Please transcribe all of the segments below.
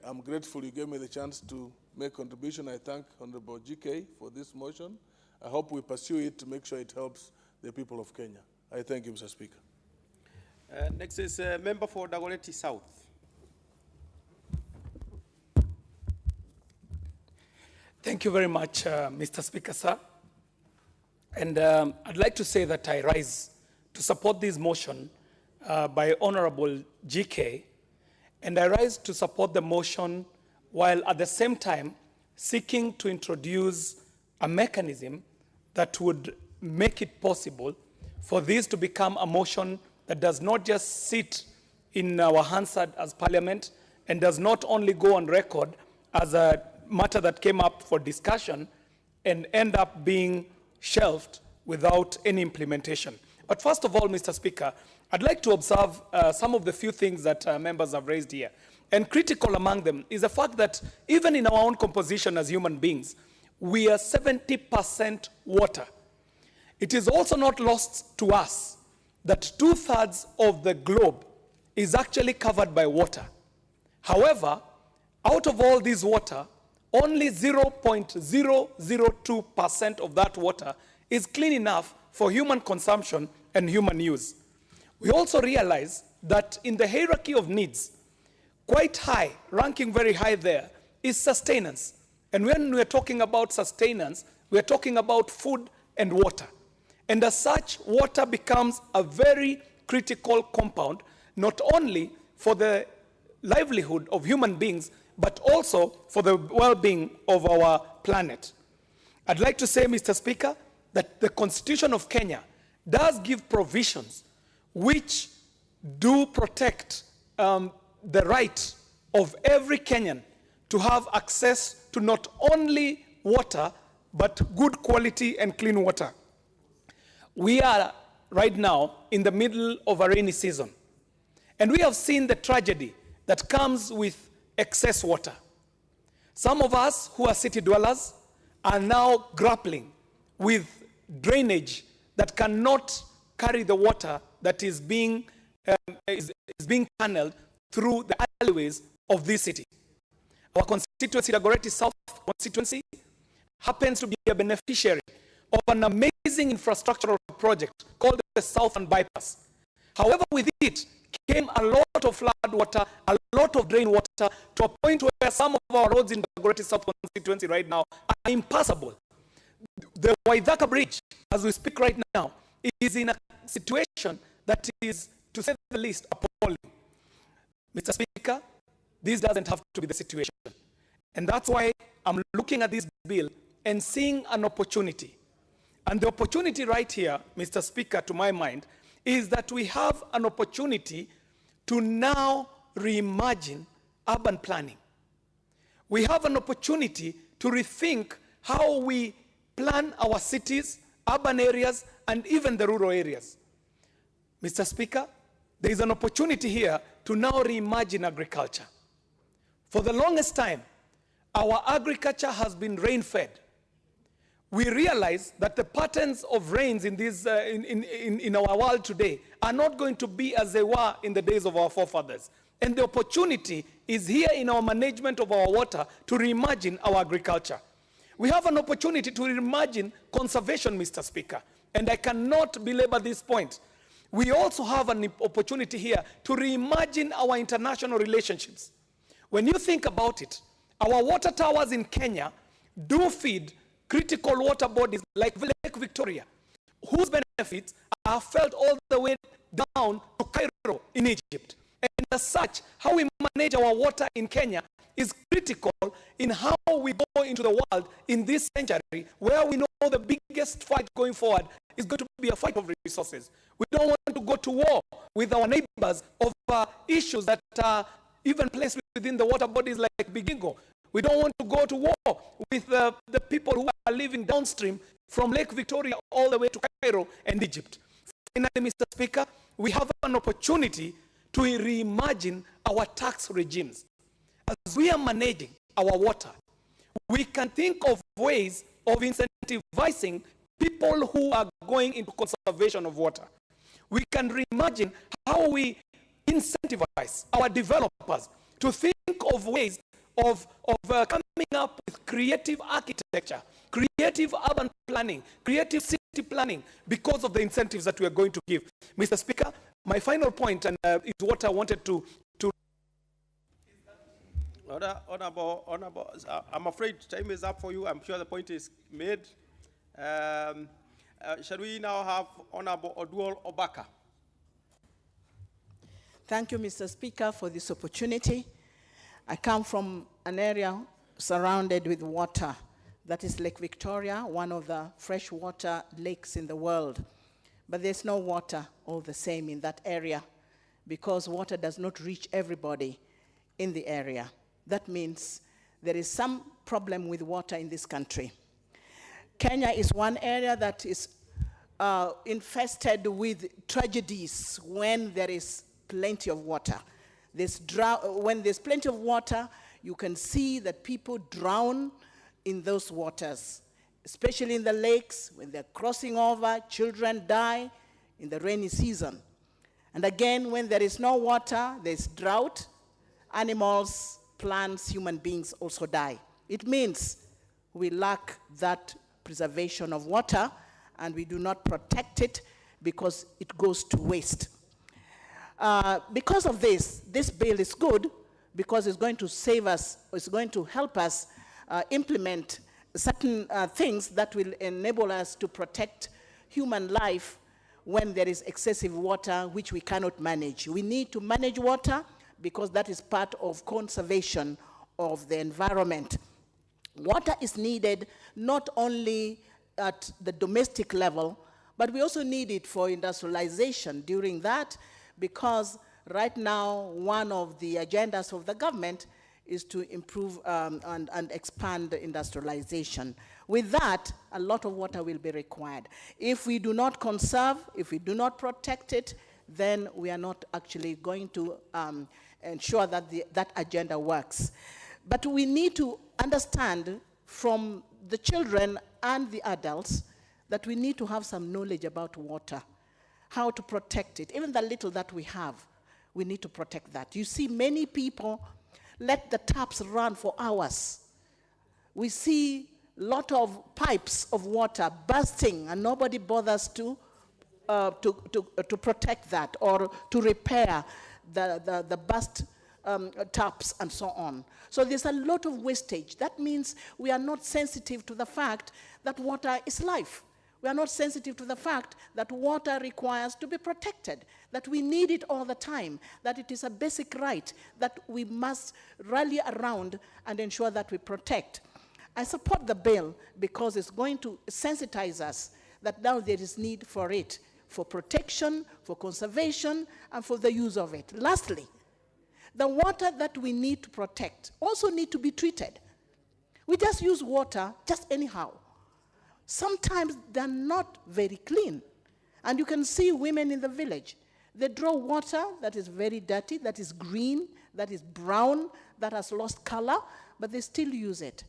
I'm grateful you gave me the chance to make contribution. I thank Honorable GK for this motion. I hope we pursue it to make sure it helps the people of Kenya. I thank you, Mr. Speaker. Next is member for Dagoretti South. Thank you very much, Mr. Speaker, sir. And I'd like to say that I rise to support this motion by Honorable GK, and I rise to support the motion while at the same time seeking to introduce a mechanism that would make it possible for this to become a motion that does not just sit in our Hansard as Parliament and does not only go on record as a matter that came up for discussion and end up being shelved without any implementation. But first of all, Mr. Speaker, I'd like to observe some of the few things that members have raised here. And critical among them is the fact that even in our own composition as human beings, we are 70% water. It is also not lost to us that 2/3 of the globe is actually covered by water. However, out of all this water, only 0.002% of that water is clean enough for human consumption and human use. We also realize that in the hierarchy of needs, quite high, ranking very high there, is sustenance. And when we're talking about sustenance, we're talking about food and water. And as such, water becomes a very critical compound, not only for the livelihood of human beings, but also for the well-being of our planet. I'd like to say, Mr. Speaker, that the Constitution of Kenya does give provisions which do protect the right of every Kenyan to have access to not only water, but good quality and clean water. We are right now in the middle of a rainy season, and we have seen the tragedy that comes with excess water. Some of us who are city dwellers are now grappling with drainage that cannot carry the water that is being channeled through the alleyways of this city. Our constituency, the Dagoretti South constituency, happens to be a beneficiary of an amazing infrastructural project called the Southern Bypass. However, with it came a lot of flood water, a lot of drain water, to a point where some of our roads in the Dagoretti South constituency right now are impassable. The Waithaka Bridge, as we speak right now, is in a situation that is, to say the least, appalling. Mr. Speaker, this doesn't have to be the situation. And that's why I'm looking at this bill and seeing an opportunity. And the opportunity right here, Mr. Speaker, to my mind, is that we have an opportunity to now reimagine urban planning. We have an opportunity to rethink how we plan our cities, urban areas, and even the rural areas. Mr. Speaker, there is an opportunity here to now reimagine agriculture. For the longest time, our agriculture has been rain-fed. We realize that the patterns of rains in, in our world today are not going to be as they were in the days of our forefathers. And the opportunity is here in our management of our water to reimagine our agriculture. We have an opportunity to reimagine conservation, Mr. Speaker, and I cannot belabor this point. We also have an opportunity here to reimagine our international relationships. When you think about it, our water towers in Kenya do feed critical water bodies like Lake Victoria, whose benefits are felt all the way down to Cairo in Egypt. And as such, how we manage our water in Kenya is critical in how we go into the world in this century, where we know the biggest fight going forward is going to be a fight of resources. We don't want to go to war with our neighbors over issues that are even placed within the water bodies like Bigingo. We don't want to go to war with the people who are living downstream from Lake Victoria all the way to Cairo and Egypt. Finally, Mr. Speaker, we have an opportunity to reimagine our tax regimes. As we are managing our water, we can think of ways of incentivizing people who are going into conservation of water. We can reimagine how we incentivize our developers to think of ways of coming up with creative architecture, creative urban planning, creative city planning, because of the incentives that we are going to give. Mr. Speaker, my final point, and is what I wanted to Honorable, I'm afraid time is up for you. I'm sure the point is made. Shall we now have Honorable Oduol Obaka? Thank you, Mr. Speaker, for this opportunity. I come from an area surrounded with water. That is Lake Victoria, one of the freshwater lakes in the world. But there's no water all the same in that area because water does not reach everybody in the area. That means there is some problem with water in this country. Kenya is one area that is infested with tragedies when there is plenty of water. When there's plenty of water, you can see that people drown in those waters, especially in the lakes. When they're crossing over, children die in the rainy season. And again, when there is no water, there's drought, animals, plants, human beings also die. It means we lack that preservation of water and we do not protect it because it goes to waste. Because of this bill is good because it's going to save us, it's going to help us implement certain things that will enable us to protect human life when there is excessive water which we cannot manage. We need to manage water because that is part of conservation of the environment. Water is needed not only at the domestic level, but we also need it for industrialization during that, because right now one of the agendas of the government is to improve and expand industrialization. With that, a lot of water will be required. If we do not conserve, if we do not protect it, then we are not actually going to ensure that that agenda works. But we need to understand from the children and the adults that we need to have some knowledge about water, how to protect it. Even the little that we have, we need to protect that. You see, many people let the taps run for hours. We see a lot of pipes of water bursting and nobody bothers to protect that or to repair the burst taps and so on. So there's a lot of wastage. That means we are not sensitive to the fact that water is life. We are not sensitive to the fact that water requires to be protected, that we need it all the time, that it is a basic right that we must rally around and ensure that we protect. I support the bill because it's going to sensitize us that now there is need for it, for protection, for conservation, and for the use of it. Lastly, the water that we need to protect also need to be treated. We just use water just anyhow. Sometimes they're not very clean. And you can see women in the village. They draw water that is very dirty, that is green, that is brown, that has lost color, but they still use it.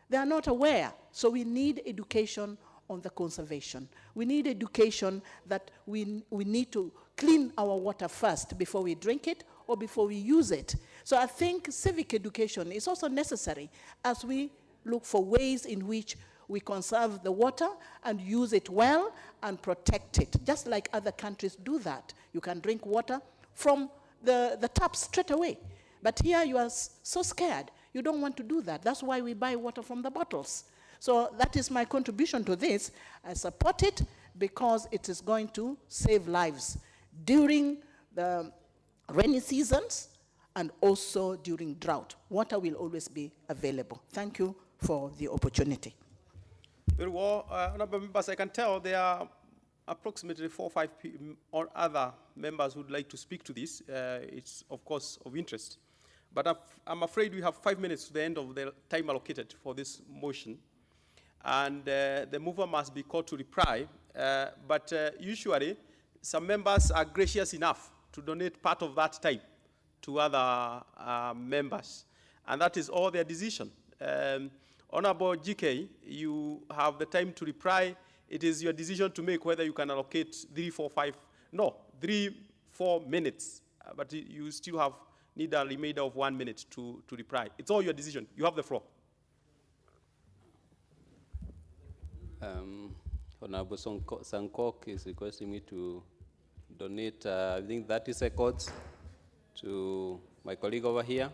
They are not aware. So we need education on the conservation. We need education that we need to clean our water first before we drink it or before we use it. So I think civic education is also necessary as we look for ways in which we conserve the water and use it well and protect it, just like other countries do that. You can drink water from the taps straight away. But here you are so scared. You don't want to do that. That's why we buy water from the bottles. So that is my contribution to this. I support it because it is going to save lives during the rainy seasons and also during drought. Water will always be available. Thank you for the opportunity. Very well, honorable members, I can tell there are approximately 4 or 5 or other members who would like to speak to this. It's, of course, of interest. But I'm afraid we have 5 minutes to the end of the time allocated for this motion. And the mover must be called to reply. But usually, some members are gracious enough to donate part of that time to other members. And that is all their decision. Honorable GK, you have the time to reply. It is your decision to make whether you can allocate 3, 4 minutes. But you still have need a remainder of 1 minute to reply. It's all your decision. You have the floor. Honorable Sankok is requesting me to donate, I think 30 seconds to my colleague over here.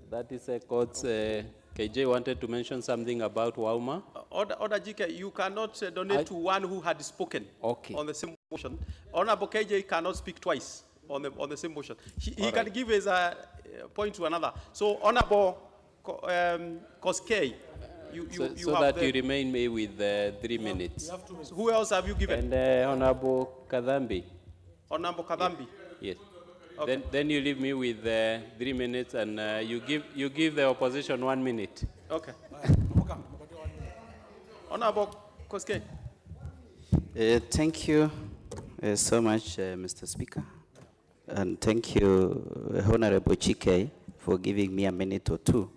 30 seconds. KJ wanted to mention something about Wauma. Order GK, you cannot donate to one who had spoken on the same motion. Honorable KJ cannot speak twice on the same motion. He can give his point to another. So Honorable Koskei, you so have that you remain me with 3 minutes. So who else have you given? And Honorable Kadhambi. Honorable Kadhambi. Yes. Okay. Then you leave me with 3 minutes, and you give the opposition 1 minute. Okay. Honorable Koskei. Thank you so much, Mr. Speaker. And thank you, Honorable Chike, for giving me a minute or two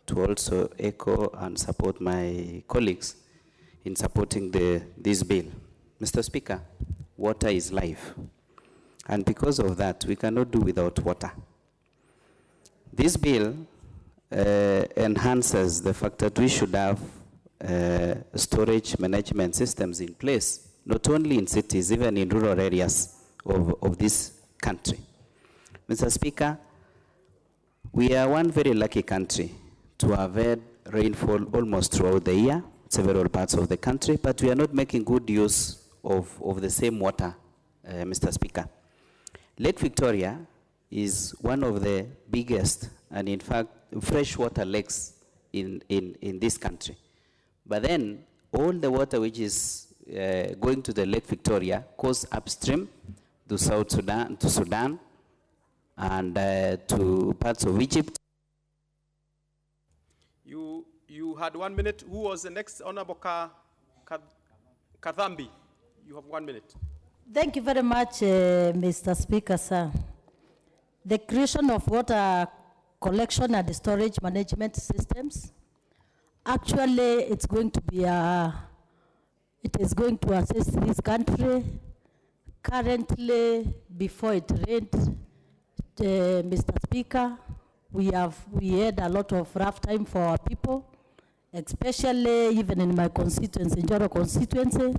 to also echo and support my colleagues in supporting this bill. Mr. Speaker, water is life. And because of that, we cannot do without water. This bill enhances the fact that we should have storage management systems in place, not only in cities, even in rural areas of this country. Mr. Speaker, we are one very lucky country to have had rainfall almost throughout the year, several parts of the country, but we are not making good use of the same water, Mr. Speaker. Lake Victoria is one of the biggest and, in fact, freshwater lakes in this country. But then all the water which is going to the Lake Victoria goes upstream to South Sudan, and to parts of Egypt. You had 1 minute. Who was the next? Honorable Kadhambi. You have 1 minute. Thank you very much, Mr. Speaker, sir. The creation of water collection and storage management systems, actually, it's going to be it is going to assist this country. Currently, before it rained, Mr. Speaker, we had a lot of rough time for our people, especially even in my constituency, Njoro constituency.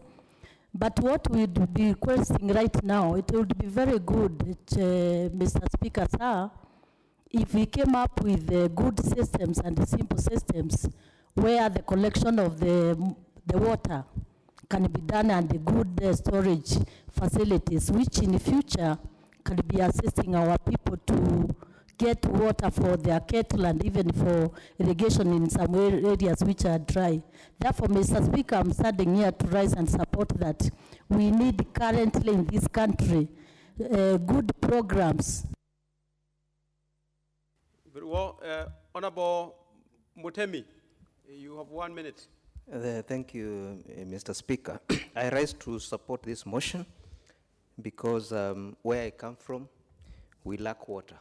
But what we'd be requesting right now, it would be very good, Mr. Speaker, sir, if we came up with good systems and simple systems where the collection of the water can be done and the good storage facilities, which in the future can be assisting our people to get water for their cattle and even for irrigation in some areas which are dry. Therefore, Mr. Speaker, I'm standing here to rise and support that. We need currently in this country good programs. Very well. Honorable Mutemi, you have 1 minute. Thank you, Mr. Speaker. I rise to support this motion because where I come from, we lack water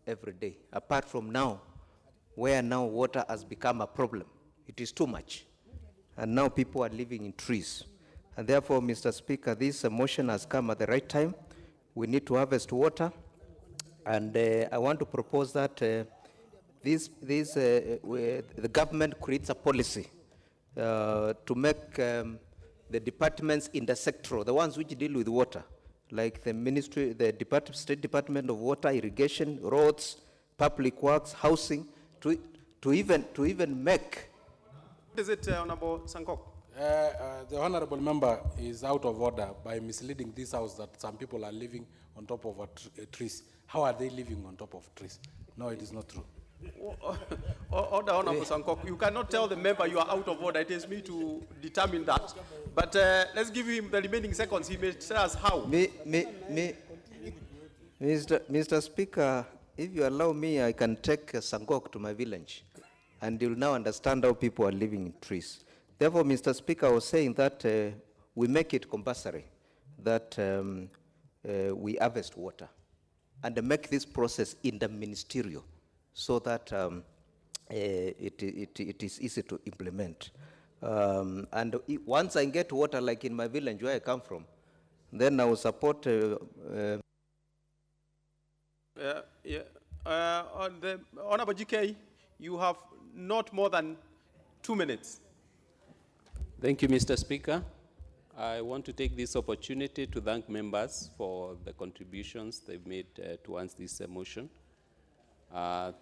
every day. Apart from now, where now water has become a problem. It is too much. And now people are living in trees. And therefore, Mr. Speaker, this motion has come at the right time. We need to harvest water. And I want to propose that the government creates a policy to make the departments intersectoral, the ones which deal with water, like the ministry, the State Department of Water, Irrigation, Roads, Public Works, Housing, to even make. What is it, Honorable Sankok? The honorable member is out of order by misleading this house that some people are living on top of trees. How are they living on top of trees? No, it is not true. Order, Honorable Sankok. You cannot tell the member you are out of order. It is me to determine that. But let's give him the remaining seconds. He may tell us how. Mr. Speaker, if you allow me, I can take Sankok to my village, and you'll now understand how people are living in trees. Therefore, Mr. Speaker, I was saying that we make it compulsory that we harvest water and make this process interministerial so that it is easy to implement. And once I get water, like in my village where I come from, then I will support. On the Honorable GK, you have not more than 2 minutes. Thank you, Mr. Speaker. I want to take this opportunity to thank members for the contributions they've made towards this motion.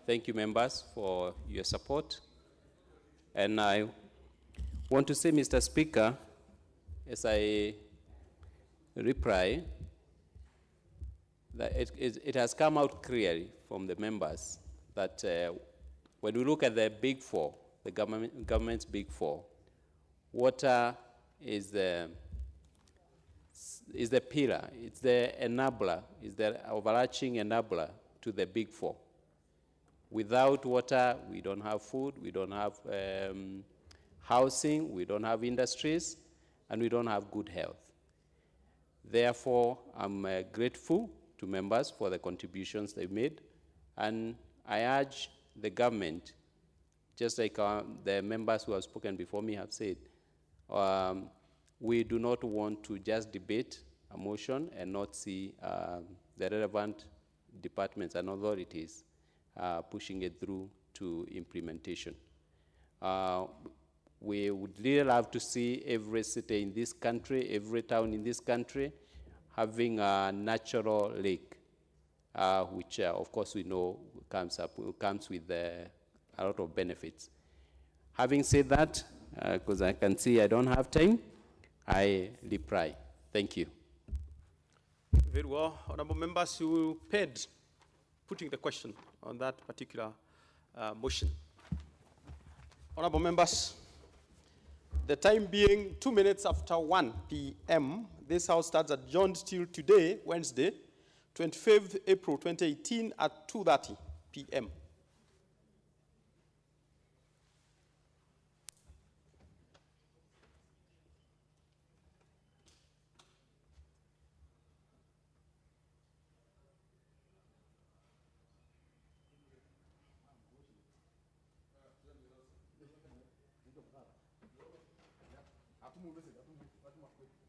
Thank you, members, for your support. And I want to say, Mr. Speaker, as I reply, that it has come out clearly from the members that when we look at the big four, the government's big four, water is the pillar, it's the enabler, it's the overarching enabler to the big four. Without water, we don't have food, we don't have housing, we don't have industries, and we don't have good health. Therefore, I'm grateful to members for the contributions they've made, and I urge the government, just like the members who have spoken before me have said, we do not want to just debate a motion and not see the relevant departments and authorities pushing it through to implementation. We would really love to see every city in this country, every town in this country, having a natural lake, which of course we know comes with a lot of benefits. Having said that, because I can see I don't have time, I reply. Thank you. Very well. Honorable members, you paid putting the question on that particular motion. Honorable members, the time being 2 minutes after 1 p.m., this House starts adjourned till today, Wednesday, 25th April 2018 at 2:30 p.m. Hatumulese, hatumulese.